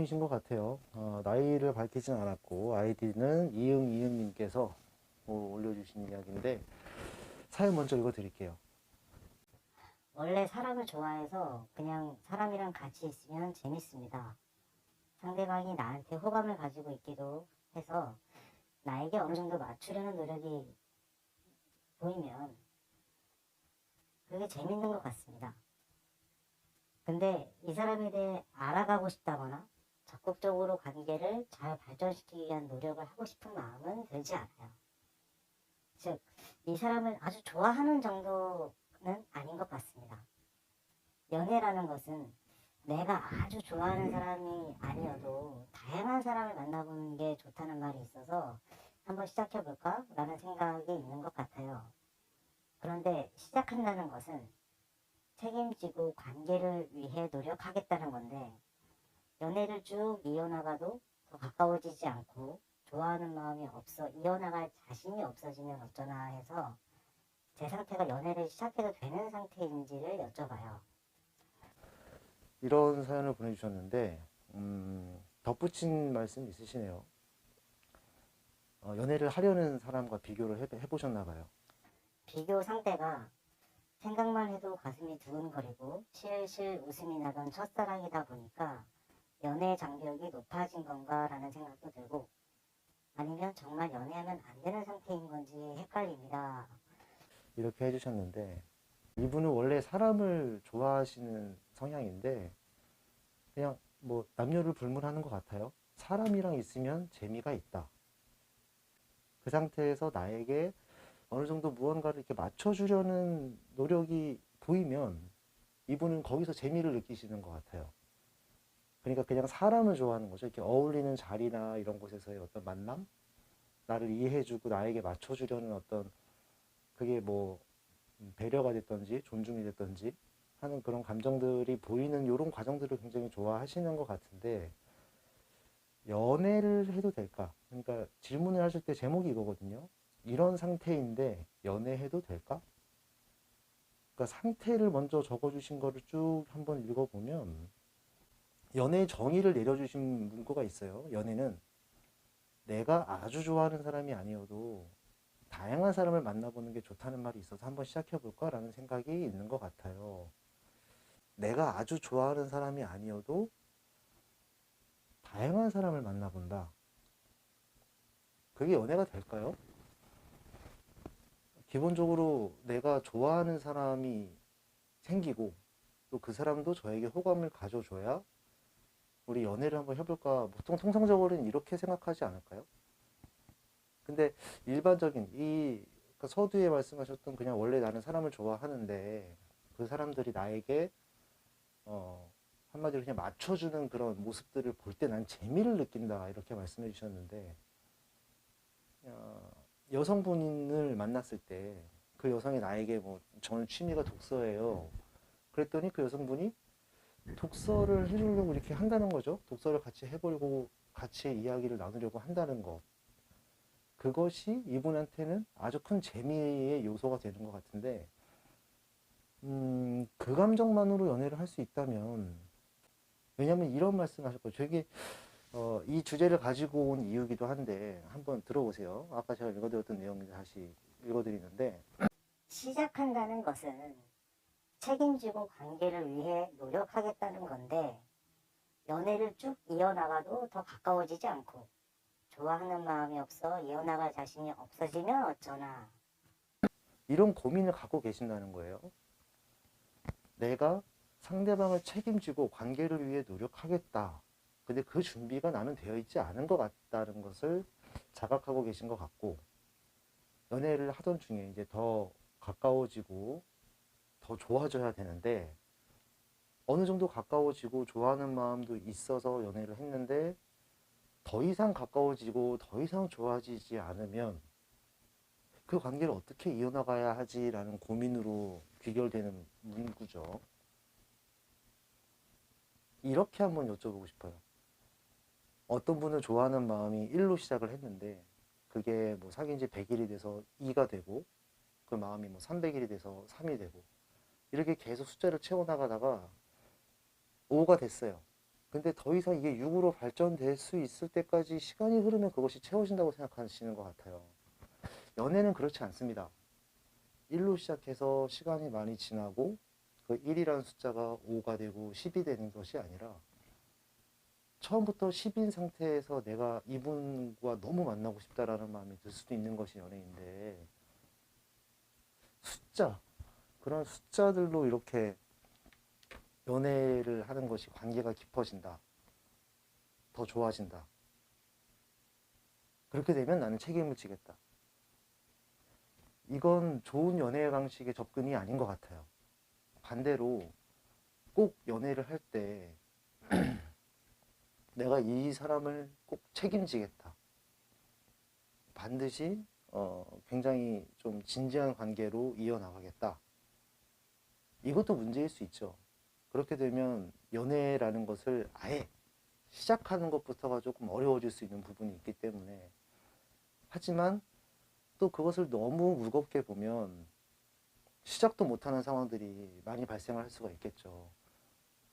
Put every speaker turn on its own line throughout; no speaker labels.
분이신 것 같아요. 나이를 밝히진 않았고 아이디는 이응이응님께서 올려주신 이야기인데 사연 먼저 읽어드릴게요.
원래 사람을 좋아해서 그냥 사람이랑 같이 있으면 재밌습니다. 상대방이 나한테 호감을 가지고 있기도 해서 나에게 어느 정도 맞추려는 노력이 보이면 그게 재밌는 것 같습니다. 근데 이 사람에 대해 알아가고 싶다거나 적극적으로 관계를 잘 발전시키기 위한 노력을 하고 싶은 마음은 들지 않아요. 즉, 이 사람을 아주 좋아하는 정도는 아닌 것 같습니다. 연애라는 것은 내가 아주 좋아하는 사람이 아니어도 다양한 사람을 만나보는 게 좋다는 말이 있어서 한번 시작해볼까? 라는 생각이 있는 것 같아요. 그런데 시작한다는 것은 책임지고 관계를 위해 노력하겠다는 건데 연애를 쭉 이어나가도 더 가까워지지 않고 좋아하는 마음이 없어 이어나갈 자신이 없어지면 어쩌나 해서 제 상태가 연애를 시작해도 되는 상태인지를 여쭤봐요.
이런 사연을 보내주셨는데 덧붙인 말씀 있으시네요. 연애를 하려는 사람과 비교를 해보셨나 봐요.
비교 상대가 생각만 해도 가슴이 두근거리고 실실 웃음이 나던 첫사랑이다 보니까 연애 장벽이 높아진 건가라는 생각도 들고 아니면 정말 연애하면 안 되는 상태인 건지 헷갈립니다.
이렇게 해주셨는데 이분은 원래 사람을 좋아하시는 성향인데 그냥 뭐 남녀를 불문하는 것 같아요. 사람이랑 있으면 재미가 있다. 그 상태에서 나에게 어느 정도 무언가를 이렇게 맞춰주려는 노력이 보이면 이분은 거기서 재미를 느끼시는 것 같아요. 그러니까 그냥 사람을 좋아하는 거죠. 이렇게 어울리는 자리나 이런 곳에서의 어떤 만남? 나를 이해해주고 나에게 맞춰주려는 어떤 그게 뭐 배려가 됐던지 존중이 됐던지 하는 그런 감정들이 보이는 이런 과정들을 굉장히 좋아하시는 것 같은데 연애를 해도 될까? 그러니까 질문을 하실 때 제목이 이거거든요. 이런 상태인데 연애해도 될까? 그러니까 상태를 먼저 적어주신 거를 쭉 한번 읽어보면 연애의 정의를 내려주신 문구가 있어요. 연애는 내가 아주 좋아하는 사람이 아니어도 다양한 사람을 만나보는 게 좋다는 말이 있어서 한번 시작해볼까? 라는 생각이 있는 것 같아요. 내가 아주 좋아하는 사람이 아니어도 다양한 사람을 만나본다. 그게 연애가 될까요? 기본적으로 내가 좋아하는 사람이 생기고 또 그 사람도 저에게 호감을 가져줘야 우리 연애를 한번 해볼까. 보통 통상적으로는 이렇게 생각하지 않을까요? 근데 일반적인 그러니까 서두에 말씀하셨던 그냥 원래 나는 사람을 좋아하는데 그 사람들이 나에게 한마디로 그냥 맞춰주는 그런 모습들을 볼 때 난 재미를 느낀다 이렇게 말씀해 주셨는데 여성분을 만났을 때 그 여성이 나에게 뭐 저는 취미가 독서예요. 그랬더니 그 여성분이 독서를 해주려고 이렇게 한다는 거죠. 독서를 같이 해보려고 같이 이야기를 나누려고 한다는 거. 그것이 이분한테는 아주 큰 재미의 요소가 되는 것 같은데 그 감정만으로 연애를 할 수 있다면 왜냐면 이런 말씀을 하셨고 되게 이 주제를 가지고 온 이유기도 한데 한번 들어보세요. 아까 제가 읽어드렸던 내용을 다시 읽어드리는데
시작한다는 것은 책임지고 관계를 위해 노력하겠다는 건데 연애를 쭉 이어나가도 더 가까워지지 않고 좋아하는 마음이 없어 이어나갈 자신이 없어지면 어쩌나.
이런 고민을 갖고 계신다는 거예요. 내가 상대방을 책임지고 관계를 위해 노력하겠다. 근데 그 준비가 나는 되어 있지 않은 것 같다는 것을 자각하고 계신 것 같고 연애를 하던 중에 이제 더 가까워지고 더 좋아져야 되는데 어느 정도 가까워지고 좋아하는 마음도 있어서 연애를 했는데 더 이상 가까워지고 더 이상 좋아지지 않으면 그 관계를 어떻게 이어나가야 하지라는 고민으로 귀결되는 문구죠. 이렇게 한번 여쭤보고 싶어요. 어떤 분은 좋아하는 마음이 1로 시작을 했는데 그게 뭐 사귄 지 100일이 돼서 2가 되고 그 마음이 뭐 300일이 돼서 3이 되고 이렇게 계속 숫자를 채워나가다가 5가 됐어요. 근데 더 이상 이게 육으로 발전될 수 있을 때까지 시간이 흐르면 그것이 채워진다고 생각하시는 것 같아요. 연애는 그렇지 않습니다. 1로 시작해서 시간이 많이 지나고 그 1이라는 숫자가 5가 되고 10이 되는 것이 아니라 처음부터 10인 상태에서 내가 이분과 너무 만나고 싶다라는 마음이 들 수도 있는 것이 연애인데, 숫자, 그런 숫자들로 이렇게 연애를 하는 것이 관계가 깊어진다, 더 좋아진다, 그렇게 되면 나는 책임을 지겠다, 이건 좋은 연애 방식의 접근이 아닌 것 같아요. 반대로 꼭 연애를 할 때 내가 이 사람을 꼭 책임지겠다, 반드시 굉장히 좀 진지한 관계로 이어나가겠다, 이것도 문제일 수 있죠. 그렇게 되면 연애라는 것을 아예 시작하는 것부터가 조금 어려워질 수 있는 부분이 있기 때문에, 하지만 또 그것을 너무 무겁게 보면 시작도 못하는 상황들이 많이 발생을 할 수가 있겠죠.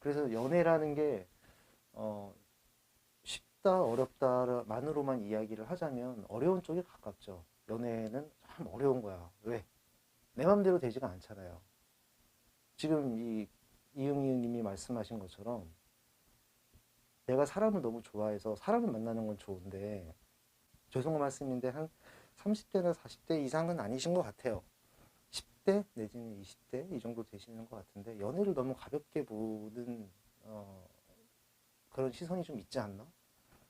그래서 연애라는 게 쉽다 어렵다만으로만 이야기를 하자면 어려운 쪽에 가깝죠. 연애는 참 어려운 거야. 왜? 내 맘대로 되지가 않잖아요. 지금 이 이응이응님이 말씀하신 것처럼 내가 사람을 너무 좋아해서 사람을 만나는 건 좋은데, 죄송한 말씀인데 한 30대나 40대 이상은 아니신 것 같아요. 10대 내지는 20대 이 정도 되시는 것 같은데 연애를 너무 가볍게 보는 그런 시선이 좀 있지 않나?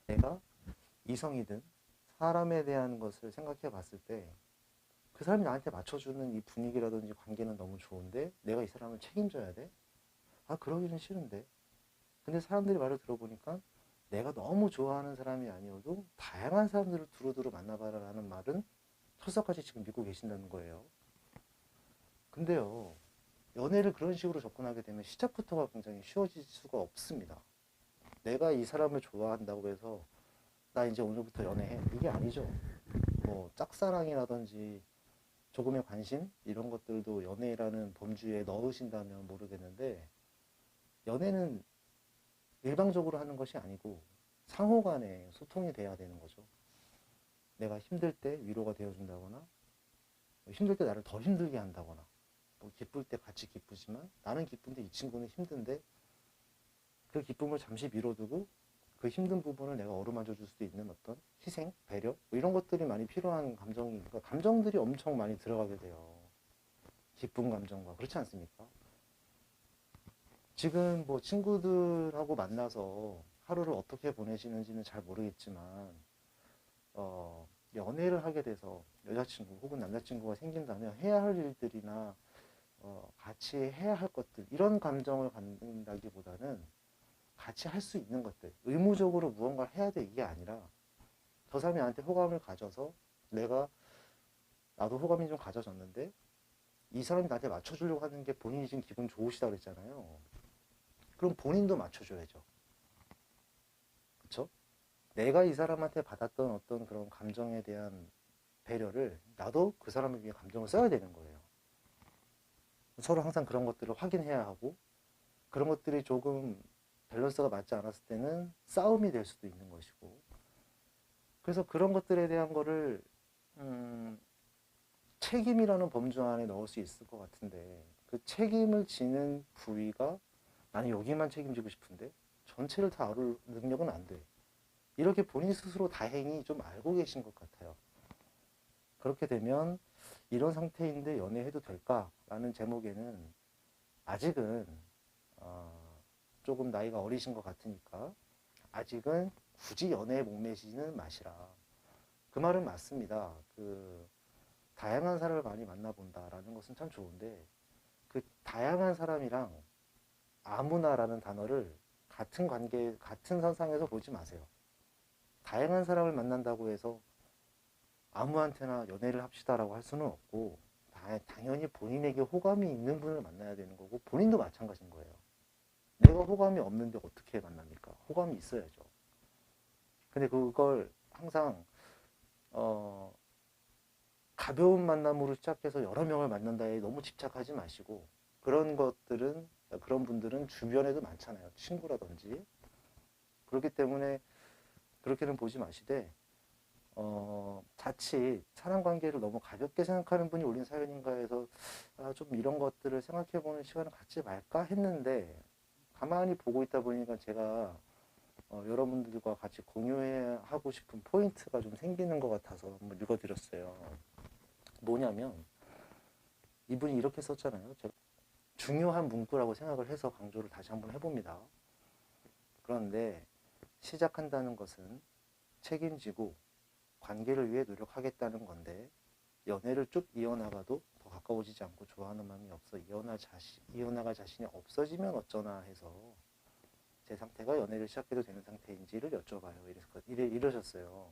내가 이성이든 사람에 대한 것을 생각해 봤을 때 그 사람이 나한테 맞춰주는 이 분위기라든지 관계는 너무 좋은데 내가 이 사람을 책임져야 돼? 아, 그러기는 싫은데. 근데 사람들이 말을 들어보니까 내가 너무 좋아하는 사람이 아니어도 다양한 사람들을 두루두루 만나봐라라는 말은 철석같이 지금 믿고 계신다는 거예요. 근데요, 연애를 그런 식으로 접근하게 되면 시작부터가 굉장히 쉬워질 수가 없습니다. 내가 이 사람을 좋아한다고 해서 나 이제 오늘부터 연애해, 이게 아니죠. 뭐 짝사랑이라든지 조금의 관심 이런 것들도 연애라는 범주에 넣으신다면 모르겠는데, 연애는 일방적으로 하는 것이 아니고 상호 간에 소통이 돼야 되는 거죠. 내가 힘들 때 위로가 되어준다거나, 힘들 때 나를 더 힘들게 한다거나, 뭐 기쁠 때 같이 기쁘지만 나는 기쁜데 이 친구는 힘든데 그 기쁨을 잠시 미뤄두고 그 힘든 부분을 내가 어루만져 줄 수도 있는 어떤 희생, 배려, 뭐 이런 것들이 많이 필요한 감정이, 그러니까 감정들이 엄청 많이 들어가게 돼요. 기쁜 감정과. 그렇지 않습니까? 지금 뭐 친구들하고 만나서 하루를 어떻게 보내시는지는 잘 모르겠지만, 연애를 하게 돼서 여자친구 혹은 남자친구가 생긴다면 해야 할 일들이나 같이 해야 할 것들, 이런 감정을 갖는다기보다는 같이 할 수 있는 것들, 의무적으로 무언가를 해야 돼, 이게 아니라 저 사람이 나한테 호감을 가져서 나도 호감이 좀 가져졌는데 이 사람이 나한테 맞춰주려고 하는 게 본인이 지금 기분 좋으시다 그랬잖아요. 그럼 본인도 맞춰줘야죠. 그쵸? 내가 이 사람한테 받았던 어떤 그런 감정에 대한 배려를 나도 그 사람을 위해 감정을 써야 되는 거예요. 서로 항상 그런 것들을 확인해야 하고, 그런 것들이 조금 밸런스가 맞지 않았을 때는 싸움이 될 수도 있는 것이고, 그래서 그런 것들에 대한 거를 책임이라는 범주 안에 넣을 수 있을 것 같은데, 그 책임을 지는 부위가 나는 여기만 책임지고 싶은데 전체를 다 아울 능력은 안 돼. 이렇게 본인 스스로 다행히 좀 알고 계신 것 같아요. 그렇게 되면 이런 상태인데 연애해도 될까라는 제목에는 아직은 조금 나이가 어리신 것 같으니까 아직은 굳이 연애에 목매시는 마시라. 그 말은 맞습니다. 다양한 사람을 많이 만나본다라는 것은 참 좋은데, 그 다양한 사람이랑 아무나라는 단어를 같은 관계, 같은 선상에서 보지 마세요. 다양한 사람을 만난다고 해서 아무한테나 연애를 합시다라고 할 수는 없고, 당연히 본인에게 호감이 있는 분을 만나야 되는 거고, 본인도 마찬가지인 거예요. 내가 호감이 없는데 어떻게 만납니까? 호감이 있어야죠. 근데 그걸 항상 가벼운 만남으로 시작해서 여러 명을 만난다에 너무 집착하지 마시고, 그런 분들은 주변에도 많잖아요. 친구라든지 그렇기 때문에 그렇게는 보지 마시되 자칫 사람 관계를 너무 가볍게 생각하는 분이 올린 사연인가 해서 좀 이런 것들을 생각해보는 시간을 갖지 말까 했는데 가만히 보고 있다 보니까 제가 여러분들과 같이 공유하고 싶은 포인트가 좀 생기는 것 같아서 한번 읽어드렸어요. 뭐냐면 이분이 이렇게 썼잖아요. 제가 중요한 문구라고 생각을 해서 강조를 다시 한번 해봅니다. 그런데 시작한다는 것은 책임지고 관계를 위해 노력하겠다는 건데 연애를 쭉 이어나가도 더 가까워지지 않고 좋아하는 마음이 없어 이어나갈 자신이 없어지면 어쩌나 해서 제 상태가 연애를 시작해도 되는 상태인지를 여쭤봐요. 이러셨어요.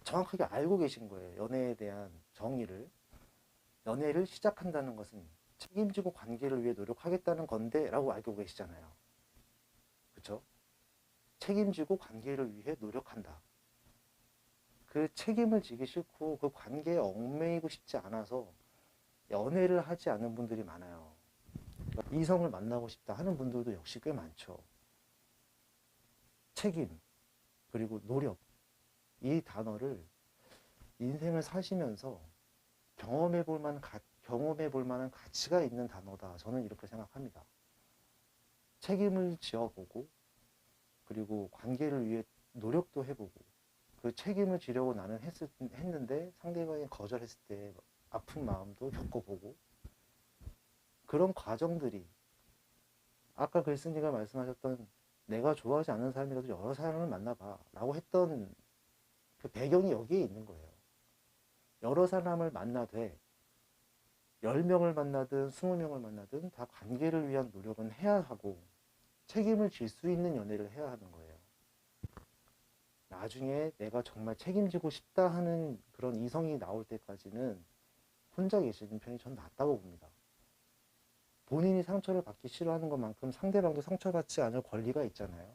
정확하게 알고 계신 거예요. 연애에 대한 정의를. 연애를 시작한다는 것은 책임지고 관계를 위해 노력하겠다는 건데 라고 알고 계시잖아요. 그렇죠? 책임지고 관계를 위해 노력한다. 그 책임을 지기 싫고 그 관계에 얽매이고 싶지 않아서 연애를 하지 않는 분들이 많아요. 그러니까 이성을 만나고 싶다 하는 분들도 역시 꽤 많죠. 책임, 그리고 노력, 이 단어를 인생을 사시면서 경험해 볼 만한 가치가 있는 단어다. 저는 이렇게 생각합니다. 책임을 지어보고, 그리고 관계를 위해 노력도 해보고, 그 책임을 지려고 나는 했는데 상대방이 거절했을 때 아픈 마음도 겪어보고, 그런 과정들이 아까 글쓴이가 말씀하셨던 내가 좋아하지 않는 사람이라도 여러 사람을 만나봐 라고 했던 그 배경이 여기에 있는 거예요. 여러 사람을 만나되 10명을 만나든 20명을 만나든 다 관계를 위한 노력은 해야 하고 책임을 질 수 있는 연애를 해야 하는 거예요. 나중에 내가 정말 책임지고 싶다 하는 그런 이성이 나올 때까지는 혼자 계시는 편이 전 낫다고 봅니다. 본인이 상처를 받기 싫어하는 것만큼 상대방도 상처받지 않을 권리가 있잖아요.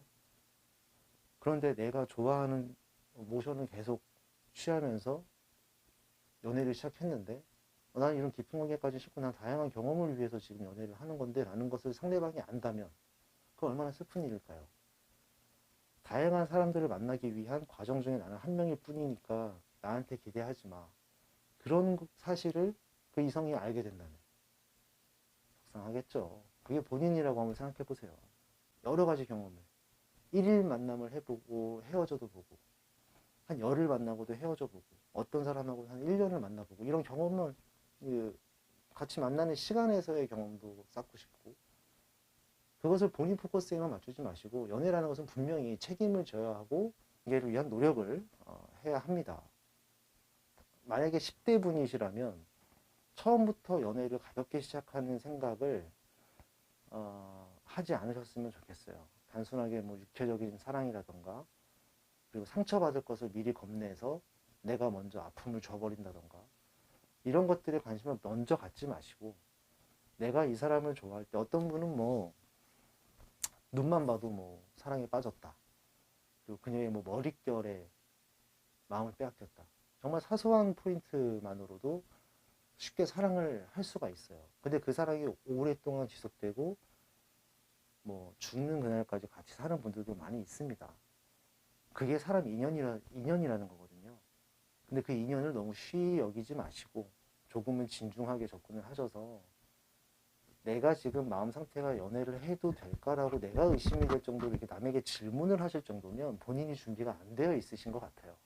그런데 내가 좋아하는 모션을 계속 취하면서 연애를 시작했는데 난 이런 깊은 관계까지 싫고 난 다양한 경험을 위해서 지금 연애를 하는 건데 라는 것을 상대방이 안다면 그건 얼마나 슬픈 일일까요? 다양한 사람들을 만나기 위한 과정 중에 나는 한 명일 뿐이니까 나한테 기대하지 마. 그런 사실을 그 이성이 알게 된다면 속상하겠죠. 그게 본인이라고 한번 생각해 보세요. 여러 가지 경험을 1일 만남을 해보고 헤어져도 보고 한 열흘 만나고도 헤어져 보고 어떤 사람하고 한 1년을 만나보고 이런 경험을 같이 만나는 시간에서의 경험도 쌓고 싶고 그것을 본인 포커스에만 맞추지 마시고 연애라는 것은 분명히 책임을 져야 하고 관계를 위한 노력을 해야 합니다. 만약에 10대 분이시라면 처음부터 연애를 가볍게 시작하는 생각을 하지 않으셨으면 좋겠어요. 단순하게 뭐 육체적인 사랑이라던가 그리고 상처받을 것을 미리 겁내서 내가 먼저 아픔을 줘버린다던가 이런 것들에 관심을 먼저 갖지 마시고 내가 이 사람을 좋아할 때 어떤 분은 뭐 눈만 봐도 뭐 사랑에 빠졌다. 그리고 그녀의 뭐 머릿결에 마음을 빼앗겼다. 정말 사소한 포인트만으로도 쉽게 사랑을 할 수가 있어요. 근데 그 사랑이 오랫동안 지속되고 뭐 죽는 그날까지 같이 사는 분들도 많이 있습니다. 그게 사람 인연이라는 거거든요. 근데 그 인연을 너무 쉬이 여기지 마시고 조금은 진중하게 접근을 하셔서 내가 지금 마음 상태가 연애를 해도 될까라고 내가 의심이 될 정도로 이렇게 남에게 질문을 하실 정도면 본인이 준비가 안 되어 있으신 것 같아요.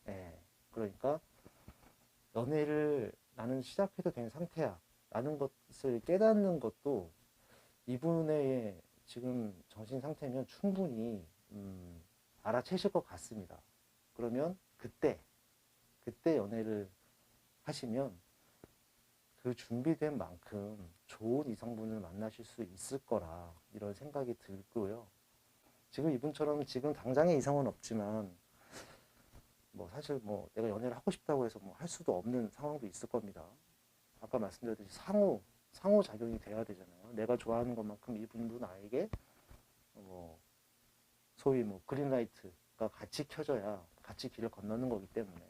예. 그러니까 연애를 나는 시작해도 된 상태야 라는 것을 깨닫는 것도 이분의 지금 정신 상태면 충분히 알아채실 것 같습니다. 그러면 그때 연애를 하시면 그 준비된 만큼 좋은 이성분을 만나실 수 있을 거라 이런 생각이 들고요. 지금 이분처럼 지금 당장의 이성은 없지만 뭐 사실 뭐 내가 연애를 하고 싶다고 해서 뭐 할 수도 없는 상황도 있을 겁니다. 아까 말씀드렸듯이 상호작용이 돼야 되잖아요. 내가 좋아하는 것만큼 이분도 나에게 뭐 소위 뭐 그린라이트가 같이 켜져야 같이 길을 건너는 거기 때문에.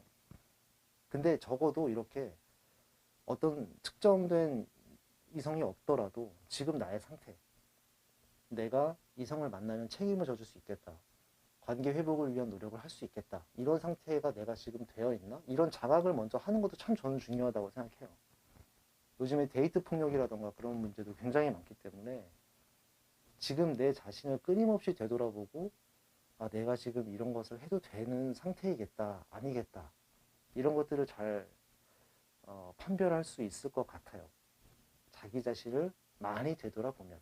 근데 적어도 이렇게 어떤 특정된 이성이 없더라도 지금 나의 상태, 내가 이성을 만나면 책임을 져줄 수 있겠다. 관계 회복을 위한 노력을 할 수 있겠다. 이런 상태가 내가 지금 되어 있나? 이런 자각을 먼저 하는 것도 참 저는 중요하다고 생각해요. 요즘에 데이트 폭력이라던가 그런 문제도 굉장히 많기 때문에 지금 내 자신을 끊임없이 되돌아보고 아, 내가 지금 이런 것을 해도 되는 상태이겠다, 아니겠다. 이런 것들을 잘 판별할 수 있을 것 같아요. 자기 자신을 많이 되돌아보면.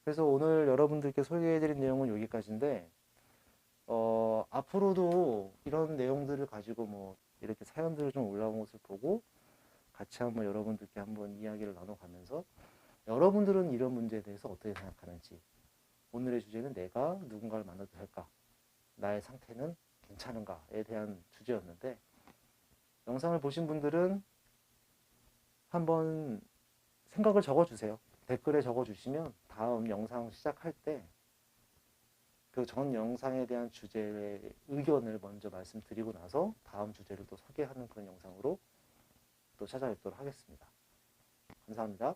그래서 오늘 여러분들께 소개해드린 내용은 여기까지인데 앞으로도 이런 내용들을 가지고 뭐 이렇게 사연들을 좀 올라온 것을 보고 같이 한번 여러분들께 한번 이야기를 나눠가면서 여러분들은 이런 문제에 대해서 어떻게 생각하는지 오늘의 주제는 내가 누군가를 만나도 될까? 나의 상태는 괜찮은가에 대한 주제였는데 영상을 보신 분들은 한번 생각을 적어주세요. 댓글에 적어주시면 다음 영상 시작할 때 그 전 영상에 대한 주제의 의견을 먼저 말씀드리고 나서 다음 주제를 또 소개하는 그런 영상으로 또 찾아뵙도록 하겠습니다. 감사합니다.